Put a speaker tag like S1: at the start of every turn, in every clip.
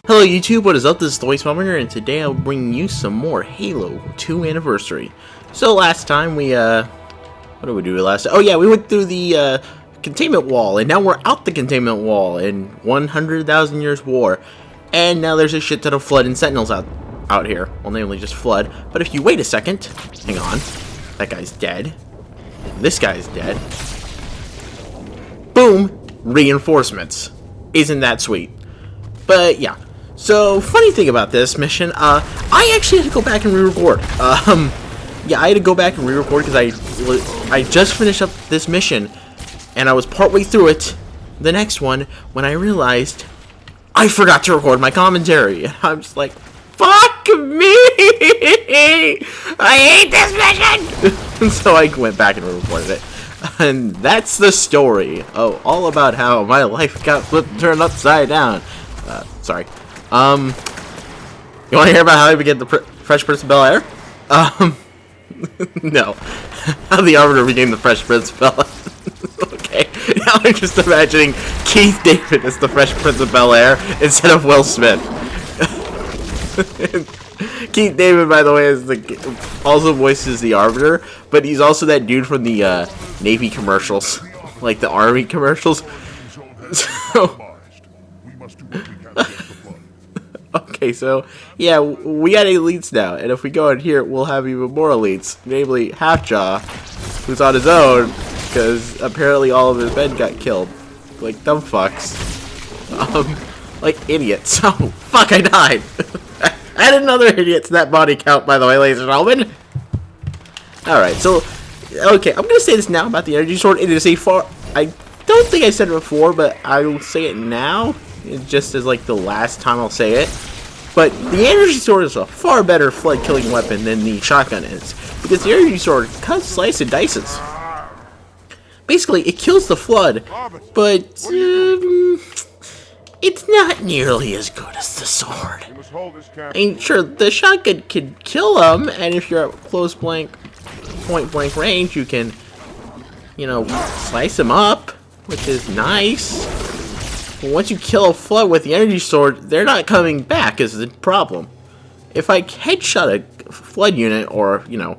S1: Hello YouTube, what is up? This is the Waste Bomber, and today I'll bring you some more Halo 2 Anniversary. So last time we, what did we do last time? Oh yeah, we went through the, containment wall, and now we're out the containment wall in 100,000 Years War. And now there's a shit ton of Flood and Sentinels out here. Well, namely just Flood. But if you wait a second, hang on, that guy's dead. This guy's dead. Boom! Reinforcements. Isn't that sweet? But yeah. So, funny thing about this mission, I actually had to go back and re-record. Yeah, I had to go back and re-record because I just finished up this mission, and I was partway through it, the next one, when I realized I forgot to record my commentary. And I'm just like, fuck me! I hate this mission! So I went back and re-recorded it. And that's the story. Oh, all about how my life got flipped and turned upside down. Sorry. You want to hear about how I became the Fresh Prince of Bel-Air? No. How the Arbiter became the Fresh Prince of Bel-Air. Okay. Now I'm just imagining Keith David as the Fresh Prince of Bel-Air instead of Will Smith. Keith David, by the way, is also voices the Arbiter, but he's also that dude from the Navy commercials, like the Army commercials. So. Okay, so, yeah, we got elites now, and if we go in here, we'll have even more elites, namely Halfjaw, who's on his own, because apparently all of his men got killed, like dumb fucks, like idiots. Oh, fuck, I died. Add another idiot to that body count, by the way, ladies and gentlemen. Alright, so, okay, I'm gonna say this now about the energy sword. It is I don't think I said it before, but I will say it now. Just as like the last time I'll say it, but the energy sword is a far better flood killing weapon than the shotgun is, because the energy sword cuts, slices, and dices. Basically, it kills the flood, but it's not nearly as good as the sword. I mean, sure, the shotgun can kill them, and if you're at close point blank range, you can, you know, slice them up, which is nice. But once you kill a flood with the energy sword, they're not coming back is the problem. If I headshot a flood unit, or, you know,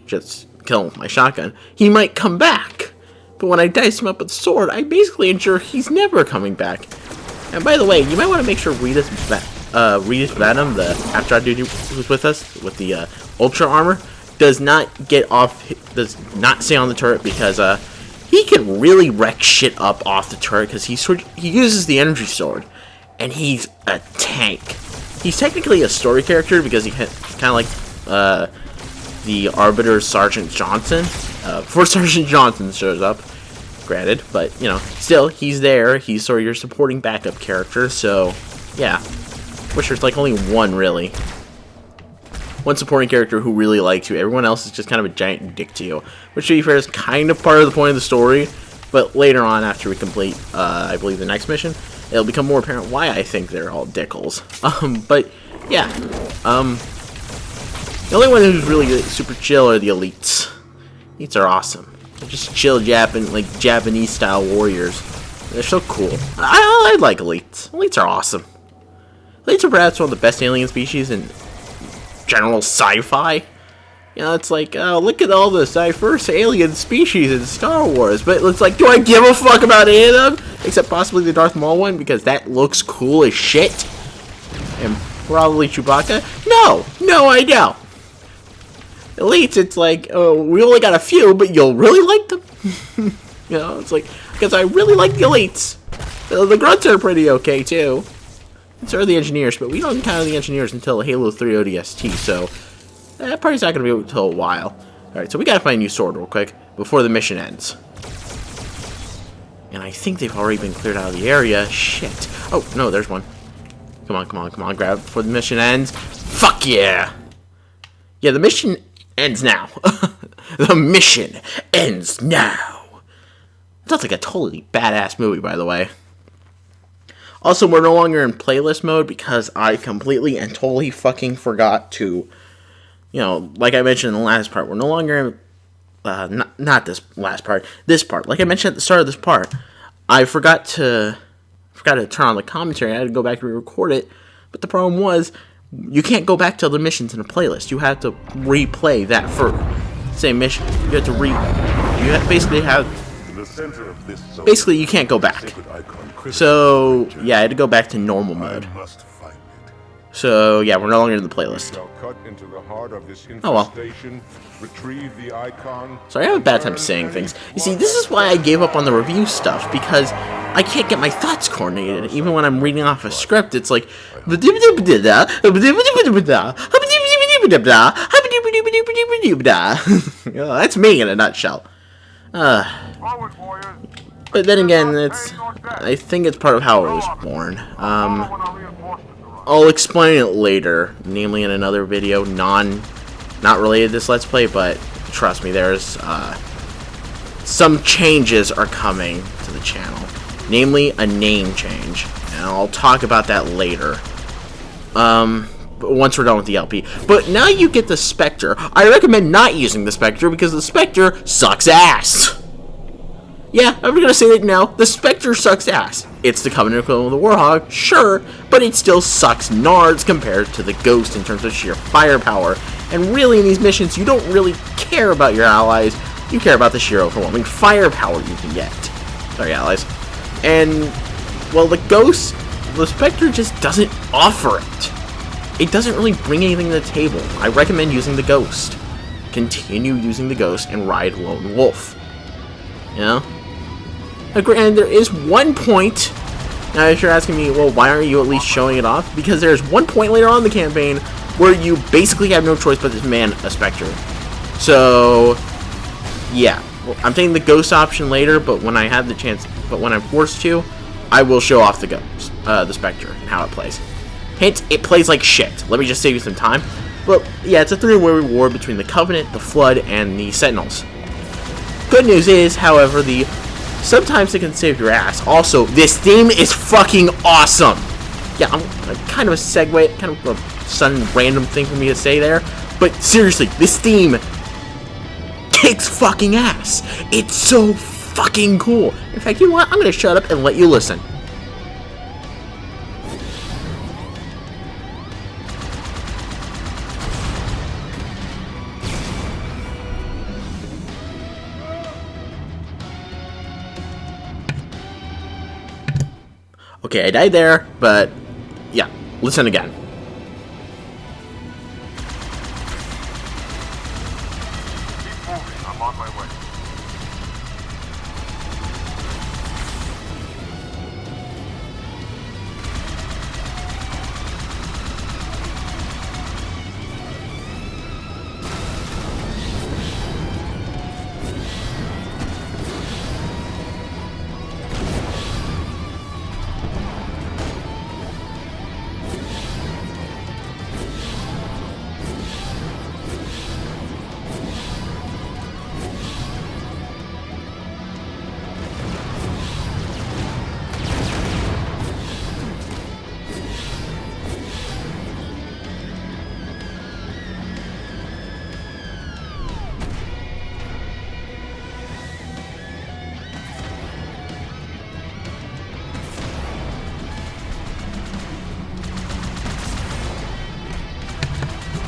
S1: just kill him with my shotgun, he might come back. But when I dice him up with the sword, I basically ensure he's never coming back. And by the way, you might want to make sure Rita's Venom, the half-shot dude who's with us, with the Ultra armor, does not stay on the turret, because, he can really wreck shit up off the turret, because he uses the energy sword, and he's a tank. He's technically a story character, because he kind of like the Arbiter Sergeant Johnson. Before Sergeant Johnson shows up, granted, but you know, still he's there. He's sort of your supporting backup character. So yeah, wish there's like only one really. One supporting character who really likes you. Everyone else is just kind of a giant dick to you. Which, to be fair, is kind of part of the point of the story. But later on, after we complete, I believe, the next mission, it'll become more apparent why I think they're all dickles. But, yeah. The only one who's really super chill are the elites. Elites are awesome. They're just chill Japanese-style warriors. They're so cool. I like elites. Elites are awesome. Elites are perhaps one of the best alien species in general sci-fi. You know, it's like, oh, look at all the diverse alien species in Star Wars, but it's like, do I give a fuck about any of them? Except possibly the Darth Maul one, because that looks cool as shit. And probably Chewbacca. No, I don't. Elites, it's like, oh, we only got a few, but you'll really like them. You know, it's like, because I really like the elites. The grunts are pretty okay, too. So are the engineers, but we don't encounter the engineers until Halo 3 ODST, so that party's not going to be until a while. Alright, so we gotta find a new sword real quick before the mission ends. And I think they've already been cleared out of the area. Shit. Oh, no, there's one. Come on, grab it before the mission ends. Fuck yeah! Yeah, the mission ends now. The mission ends now. Sounds like a totally badass movie, by the way. Also, we're no longer in playlist mode because I completely and totally fucking forgot to, you know, like I mentioned in the last part, we're no longer in, not this last part, this part. Like I mentioned at the start of this part, I forgot to turn on the commentary. I had to go back and re-record it. But the problem was, you can't go back to other missions in a playlist. You have to replay that for same mission. You have to basically you can't go back. So yeah, I had to go back to normal mode. So yeah, we're no longer in the playlist. Oh well. Sorry, I have a bad time saying things. You see, this is why I gave up on the review stuff, because I can't get my thoughts coordinated. Even when I'm reading off a script, it's like... That's me in a nutshell. But then again, I think it's part of how I was born. I'll explain it later, namely in another video, not related to this Let's Play, but trust me, there's some changes are coming to the channel, namely a name change, and I'll talk about that later. Once we're done with the LP. But now you get the Spectre. I recommend not using the Spectre because the Spectre sucks ass. Yeah, I'm gonna say it now. The Spectre sucks ass. It's the Covenant equivalent of the Warhog, sure, but it still sucks nards compared to the Ghost in terms of sheer firepower. And really, in these missions, you don't really care about your allies. You care about the sheer overwhelming firepower you can get. Sorry, allies. And, well, the Ghost, the Spectre just doesn't offer it. It doesn't really bring anything to the table. I recommend using the Ghost. Continue using the Ghost and ride Lone Wolf. You know? And there is one point. Now, if you're asking me, well, why aren't you at least showing it off? Because there's one point later on in the campaign where you basically have no choice but to man a Spectre. So, yeah. Well, I'm taking the Ghost option later, but when I have the chance, but when I'm forced to, I will show off the Ghost, the Spectre, and how it plays. Hint, it plays like shit. Let me just save you some time. But, yeah, it's a three-way war between the Covenant, the Flood, and the Sentinels. Good news is, however, sometimes it can save your ass. Also, this theme is fucking awesome. Yeah, I'm kind of a segue, kind of a sudden random thing for me to say there. But seriously, this theme kicks fucking ass. It's so fucking cool. In fact, you know what? I'm gonna shut up and let you listen. Okay, I died there, but yeah, listen again.
S2: Keep moving, I'm on my way.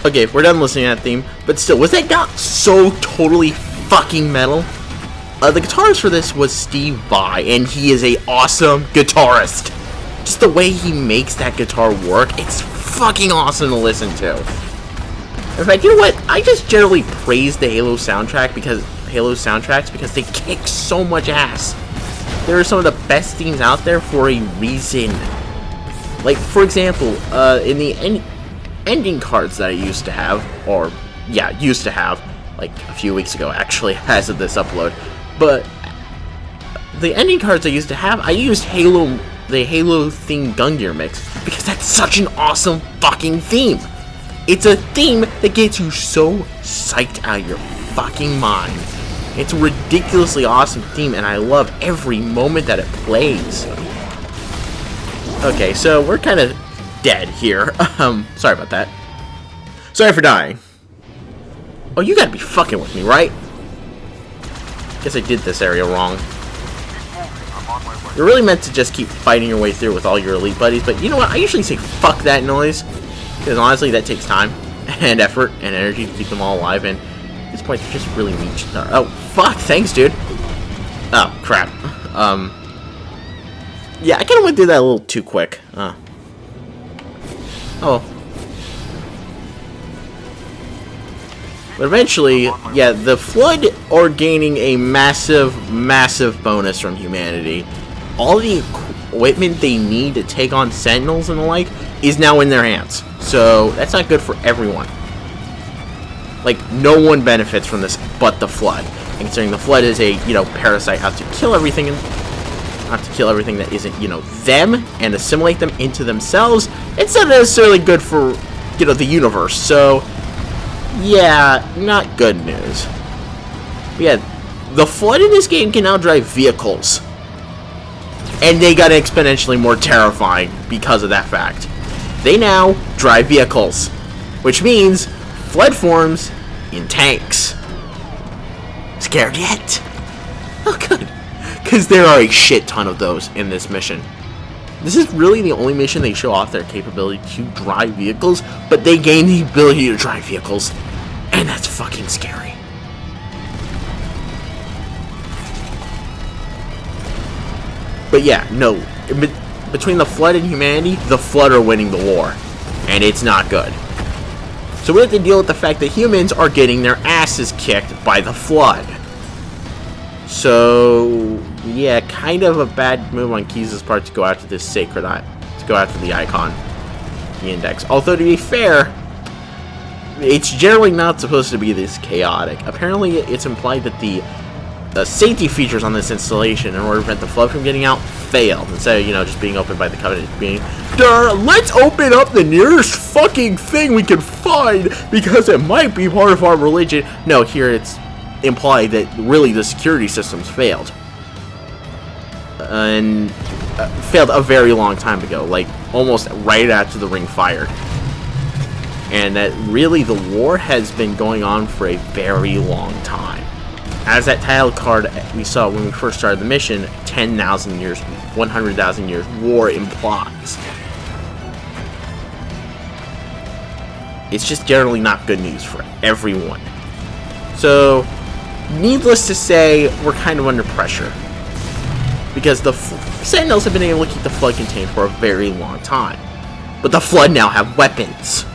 S1: Okay, we're done listening to that theme, but still, was that not so totally fucking metal? The guitarist for this was Steve Vai, and he is a awesome guitarist. Just the way he makes that guitar work, it's fucking awesome to listen to. In fact, you know what? I just generally praise the Halo soundtracks because they kick so much ass. They're some of the best themes out there for a reason. Like, for example, in the ending cards that I used to have, like a few weeks ago actually, as of this upload, but the ending cards I used to have, I used the Halo themed Gun Gear mix, because that's such an awesome fucking theme. It's a theme that gets you so psyched out of your fucking mind. It's a ridiculously awesome theme, and I love every moment that it plays. Okay, so we're kind of dead here. Sorry about that. Sorry for dying. Oh, you gotta be fucking with me, right? Guess I did this area wrong.
S2: Keep moving, I'm on on my way.
S1: You're really meant to just keep fighting your way through with all your elite buddies, but you know what? I usually say fuck that noise, because honestly that takes time and effort and energy to keep them all alive, and at this point they're just really weak. Oh, fuck, thanks, dude. Oh, crap. Yeah, I kind of went through that a little too quick. Oh. But eventually, yeah, the Flood are gaining a massive, massive bonus from humanity. All the equipment they need to take on Sentinels and the like is now in their hands. So, that's not good for everyone. Like, no one benefits from this but the Flood. And considering the Flood is a, you know, parasite out to kill everything, not to kill everything that isn't, you know, them, and assimilate them into themselves, it's not necessarily good for, you know, the universe. So, yeah, not good news. But yeah, the Flood in this game can now drive vehicles. And they got exponentially more terrifying because of that fact. They now drive vehicles. Which means Flood forms in tanks. Scared yet? Oh, good. Because there are a shit ton of those in this mission. This is really the only mission they show off their capability to drive vehicles, but they gain the ability to drive vehicles, and that's fucking scary. But yeah, no, between the Flood and humanity, the Flood are winning the war, and it's not good. So we have to deal with the fact that humans are getting their asses kicked by the Flood. So, yeah, kind of a bad move on Keys' part to go after this sacred to go after the icon, the index. Although, to be fair, it's generally not supposed to be this chaotic. Apparently, it's implied that the safety features on this installation, in order to prevent the Flood from getting out, failed. Instead of, you know, just being opened by the Covenant, being, let's open up the nearest fucking thing we can find, because it might be part of our religion. No, here it's implied that really the security systems failed. And failed a very long time ago, like almost right after the ring fired. And that really the war has been going on for a very long time. As that title card we saw when we first started the mission, 10,000 years, 100,000 years, war implies. It's just generally not good news for everyone. So, needless to say, we're kind of under pressure. Because the Sentinels have been able to keep the Flood contained for a very long time. But the Flood now have weapons.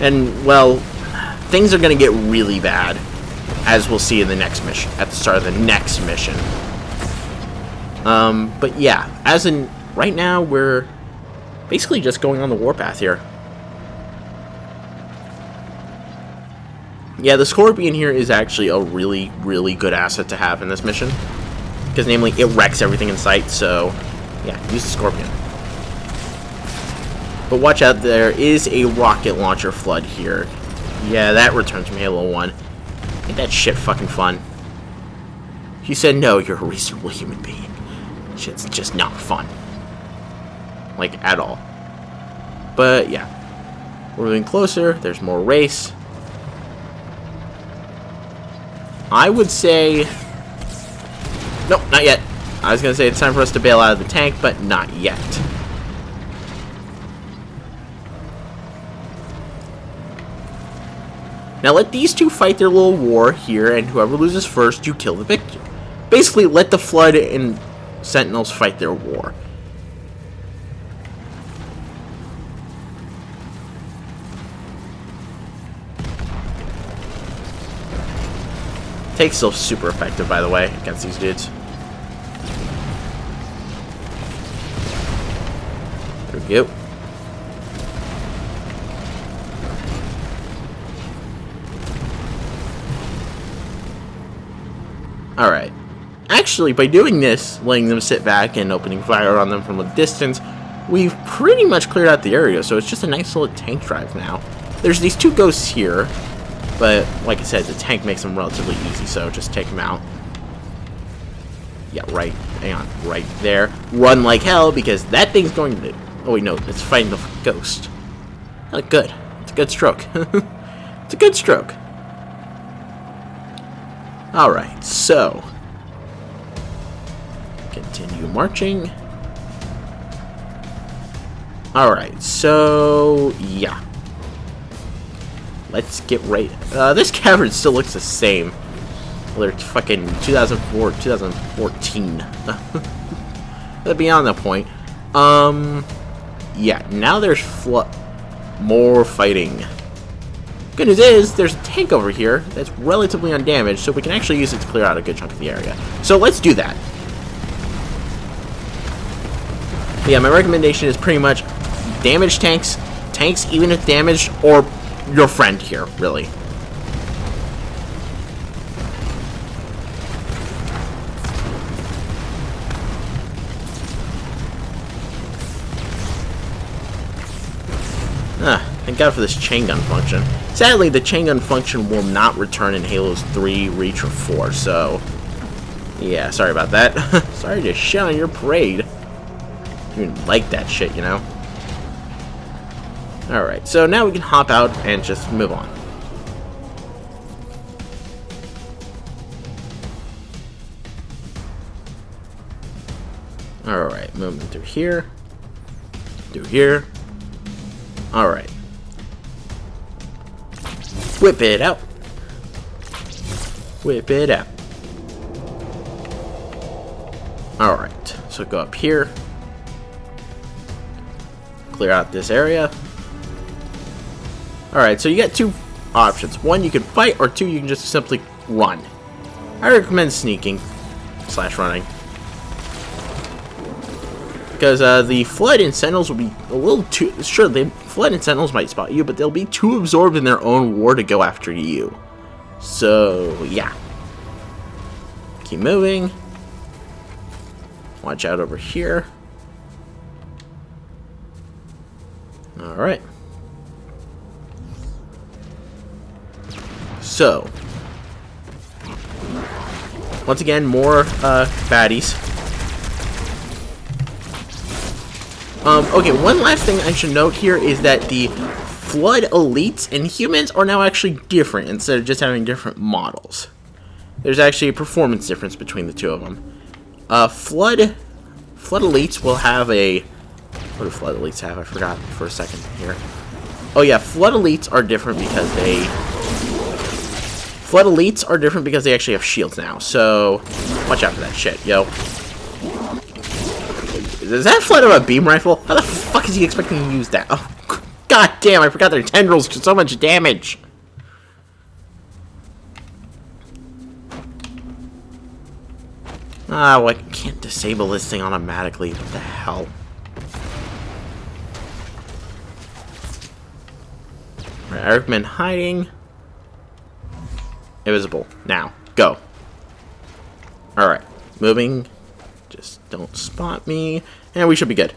S1: And, well, things are going to get really bad, as we'll see in the next mission, at the start of the next mission. But yeah, as in, right now, we're basically just going on the warpath here. Yeah, the Scorpion here is actually a really, really good asset to have in this mission. Because, namely, it wrecks everything in sight, so, yeah, use the Scorpion. But watch out, there is a rocket launcher Flood here. Yeah, that returns from Halo 1. Ain't that shit fucking fun? If you said no, you're a reasonable human being. Shit's just not fun. Like, at all. But, yeah. We're moving closer, there's more race. I would say... Nope, not yet. I was gonna say it's time for us to bail out of the tank, but not yet. Now let these two fight their little war here, and whoever loses first, you kill the victor. Basically, let the Flood and Sentinels fight their war. Take's still super effective, by the way, against these dudes. There we go. Alright. Actually, by doing this, letting them sit back and opening fire on them from a distance, we've pretty much cleared out the area, so it's just a nice little tank drive now. There's these two ghosts here, but like I said, the tank makes them relatively easy, so just take them out. Yeah, right, hang on, right there. Run like hell, because that thing's going to... Oh wait, no, it's fighting the ghost. Oh, good. It's a good stroke. It's a good stroke. Alright, so continue marching. Alright, so yeah. Let's get right. This cavern still looks the same. Whether it's fucking 2004, 2014. But beyond that point. Yeah, now there's more fighting. Good news is, there's a tank over here that's relatively undamaged, so we can actually use it to clear out a good chunk of the area. So let's do that. Yeah, my recommendation is pretty much damaged tanks, even if damaged, or your friend here, really. Thank God for this chain gun function. Sadly, the chain gun function will not return in Halos 3, Reach, or 4, so yeah, sorry about that. Sorry to shit on your parade. You didn't like that shit, you know? Alright, so now we can hop out and just move on. Alright, moving through here. Through here. Alright. Whip it out. Whip it out. Alright, so go up here. Clear out this area. Alright, so you got two options. One, you can fight, or two, you can just simply run. I recommend sneaking / running. Because the Flood and Sentinels will be a little too... Sure, the Flood and Sentinels might spot you, but they'll be too absorbed in their own war to go after you. So, yeah. Keep moving. Watch out over here. Alright. So. Once again, more baddies. Okay, one last thing I should note here is that the Flood elites and humans are now actually different instead of just having different models. There's actually a performance difference between the two of them. Flood elites will have a... What do Flood elites have? I forgot for a second here. Oh yeah, Flood elites are different because they... Flood elites are different because they actually have shields now, so watch out for that shit, yo. Is that Flood of a beam rifle? How the fuck is he expecting to use that? Oh, god damn, I forgot their tendrils do so much damage. Ah, well, I can't disable this thing automatically. What the hell? Alright, I recommend hiding. Invisible. Now, go. Alright, moving. Just don't spot me. And we should be good.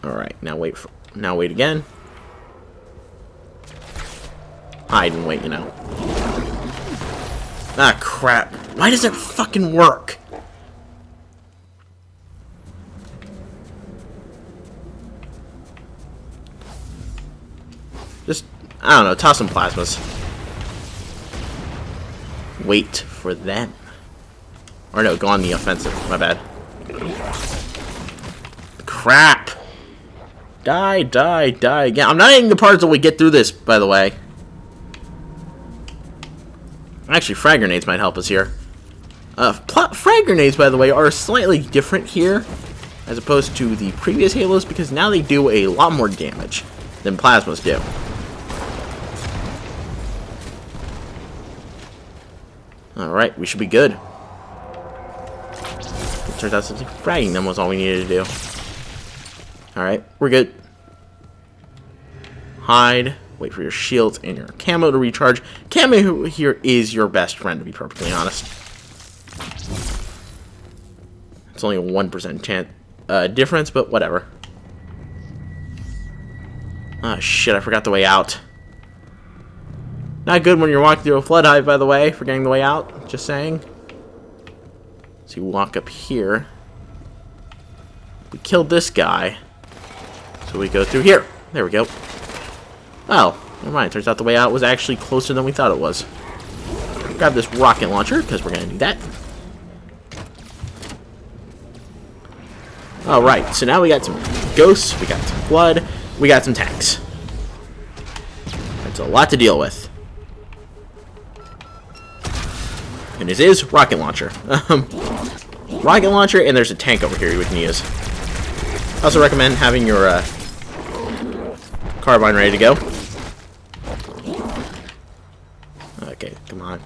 S1: Alright, now wait again. Hide and wait, you know. Ah, crap. Why does it fucking work? Just, I don't know, toss some plasmas. Wait for them. Or no, go on the offensive. My bad. Crap! Die, die, die again. I'm not hitting the parts until we get through this, by the way. Actually, frag grenades might help us here. Frag grenades, by the way, are slightly different here as opposed to the previous Halos because now they do a lot more damage than plasmas do. Alright, we should be good. It turns out simply fragging them was all we needed to do. Alright, we're good. Hide. Wait for your shields and your camo to recharge. Camo here is your best friend, to be perfectly honest. It's only a 1% chance difference, but whatever. Ah, shit, I forgot the way out. Not good when you're walking through a flood hive, by the way, forgetting the way out. Just saying. So you walk up here. We killed this guy. So we go through here. There we go. Oh, never mind. Turns out the way out was actually closer than we thought it was. Grab this rocket launcher, because we're going to need that. Alright, so now we got some ghosts, we got some blood, we got some tanks. That's a lot to deal with. And this is rocket launcher. Rocket launcher, and there's a tank over here we can use. I also recommend having your carbine ready to go. Okay, come on.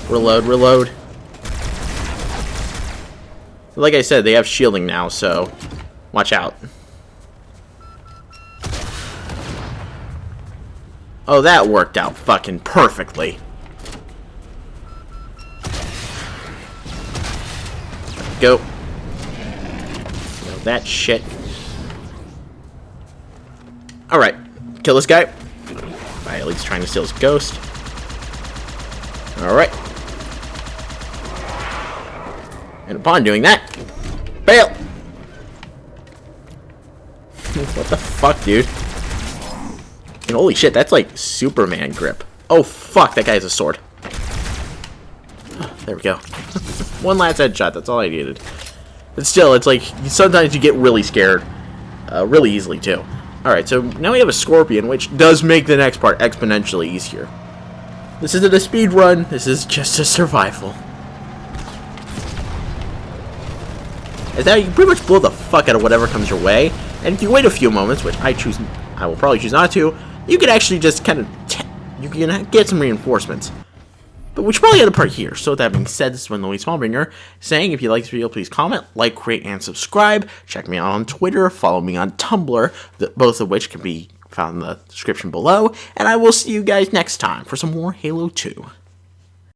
S1: Reload, reload. Like I said, they have shielding now, so watch out. Oh, that worked out fucking perfectly. Go. That shit. Alright. Kill this guy. By at least trying to steal his ghost. Alright. And upon doing that, bail! What the fuck, dude? And holy shit, that's like Superman grip. Oh fuck, that guy has a sword. There we go. One last headshot, that's all I needed. But still, it's like, sometimes you get really scared. Really easily, too. Alright, so now we have a Scorpion, which does make the next part exponentially easier. This isn't a speed run, this is just a survival. As now you can pretty much blow the fuck out of whatever comes your way, and if you wait a few moments, which I will probably choose not to, you can actually just kind of, you can get some reinforcements. But we should probably end the part here. So with that being said, this is Louis Smallbringer saying, if you like this video, please comment, like, rate, and subscribe. Check me out on Twitter, follow me on Tumblr, both of which can be found in the description below. And I will see you guys next time for some more Halo 2.